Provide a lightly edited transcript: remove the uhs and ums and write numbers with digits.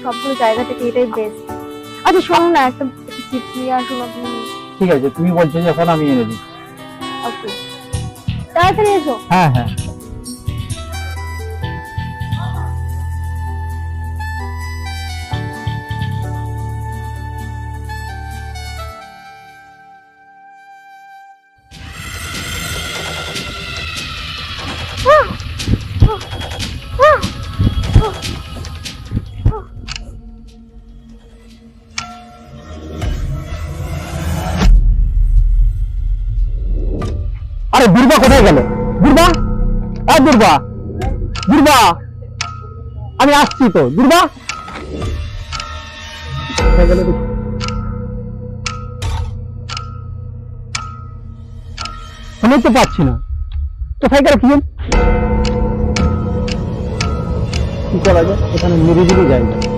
সবগুলো জায়গা থেকে এটাই বেস্ট। আচ্ছা শোনো না, একটা গিফট নিয়ে আসুন আপনি। ঠিক আছে, তুমি বলছো যখন আমি এনে দিচ্ছি। ওকে, তাড়াতাড়ি এসো। হ্যাঁ হ্যাঁ। আরে দুর্বা কোথায় গেল? দুর্বা, দুর্বা, দুর্বা, আমি আসছি তো। দুর্বা কোথায় গেল দেখি। আমি তো পাচ্ছি না, কোথায় গেল? কি করা যায়? এখানে নিরিবিলি জায়গা।